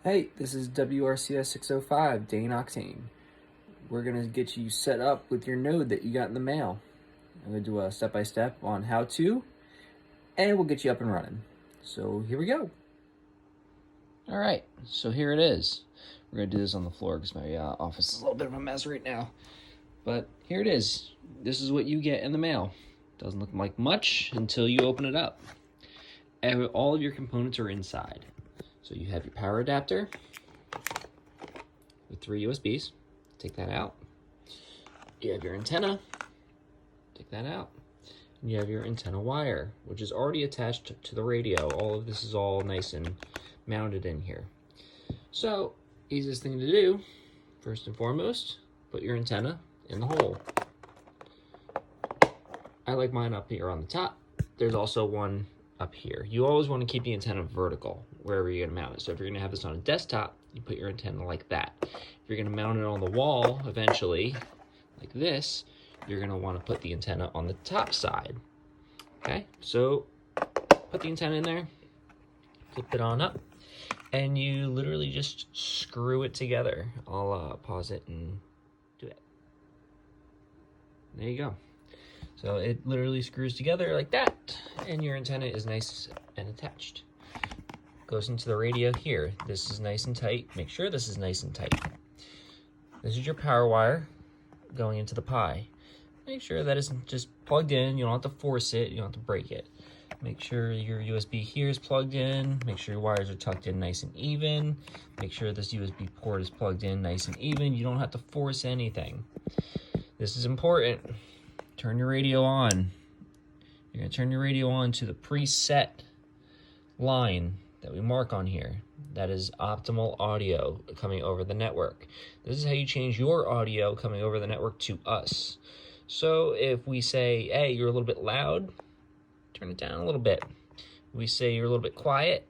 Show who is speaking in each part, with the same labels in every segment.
Speaker 1: Hey, this is WRCS 605, Dane Octane. We're going to get you set up with your node that you got in the mail. I'm going to do a step-by-step on how to, and we'll get you up and running. So here we go.
Speaker 2: All right, so here it is. We're going to do this on the floor because my office is a little bit of a mess right now. But here it is. This is what you get in the mail. Doesn't look like much until you open it up. All of your components are inside. So you have your power adapter with 3 USBs. Take that out. You have your antenna. Take that out. And you have your antenna wire, which is already attached to the radio. All of this is all nice and mounted in here. So, easiest thing to do, first and foremost, put your antenna in the hole. I like mine up here on the top. There's also one up here. You always want to keep the antenna vertical wherever you're going to mount it. So if you're going to have this on a desktop, you put your antenna like that. If you're going to mount it on the wall eventually, like this, you're going to want to put the antenna on the top side. Okay, so put the antenna in there, flip it on up, and you literally just screw it together. I'll pause it and do it. There you go. So it literally screws together like that, and your antenna is nice and attached. Goes into the radio here. This is nice and tight. Make sure this is nice and tight. This is your power wire going into the Pi. Make sure that it's just plugged in. You don't have to force it. You don't have to break it. Make sure your USB here is plugged in. Make sure your wires are tucked in nice and even. Make sure this USB port is plugged in nice and even. You don't have to force anything. This is important. Turn your radio on. You're going to turn your radio on to the preset line that we mark on here. That is optimal audio coming over the network. This is how you change your audio coming over the network to us. So if we say, hey, you're a little bit loud, turn it down a little bit. We say you're a little bit quiet,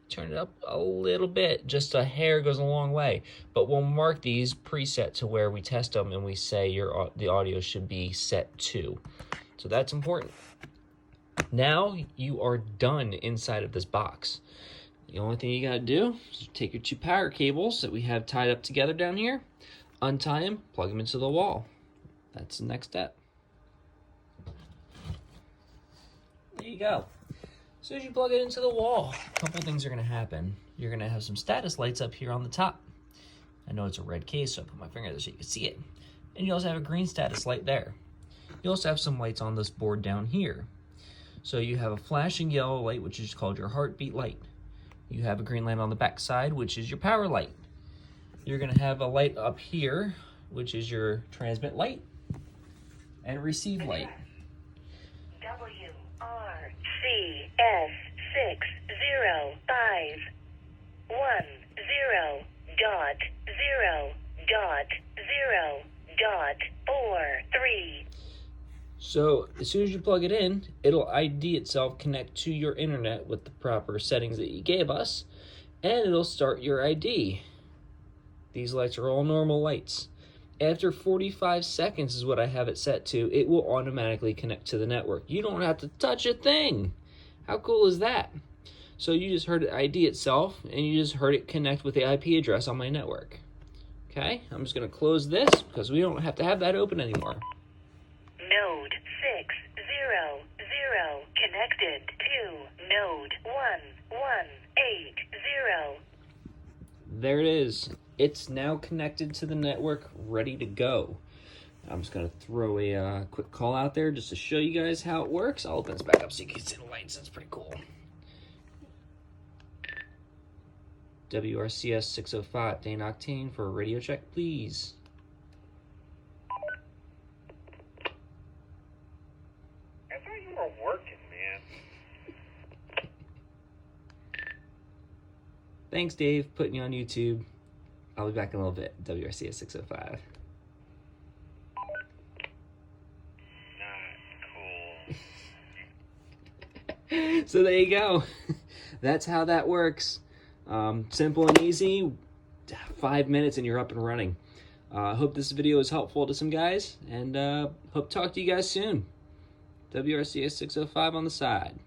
Speaker 2: turn it up a little bit. Just a hair goes a long way. But we'll mark these preset to where we test them and we say the audio should be set to. So that's important. Now you are done inside of this box. The only thing you gotta do is take your 2 power cables that we have tied up together down here, untie them, plug them into the wall. That's the next step. There you go. As soon as you plug it into the wall, a couple things are going to happen. You're going to have some status lights up here on the top. I know it's a red case, so I put my finger there so you can see it. And you also have a green status light there. You also have some lights on this board down here. So you have a flashing yellow light, which is called your heartbeat light. You have a green light on the back side, which is your power light. You're going to have a light up here, which is your transmit light and receive light.
Speaker 3: WRCS 605.10.0.43.
Speaker 2: So as soon as you plug it in, it'll ID itself, connect to your internet with the proper settings that you gave us, and it'll start your ID. These lights are all normal lights. After 45 seconds is what I have it set to, it will automatically connect to the network. You don't have to touch a thing. How cool is that? So you just heard it ID itself, and you just heard it connect with the IP address on my network. Okay, I'm just going to close this because we don't have to have that open anymore.
Speaker 3: Node 600 connected to node 1180.
Speaker 2: There it is. It's now connected to the network, ready to go. I'm just going to throw a quick call out there just to show you guys how it works. I'll open this back up so you can see the lights. That's pretty cool. WRCS 605, Dane Octane for a radio check, please.
Speaker 4: I thought you were working, man.
Speaker 2: Thanks, Dave. Putting you on YouTube. I'll be back in a little bit. WRCS 605.
Speaker 4: Not cool.
Speaker 2: So there you go. That's how that works. Simple and easy. 5 minutes and you're up and running. Hope this video is helpful to some guys, and hope to talk to you guys soon. WRCS 605 on the side.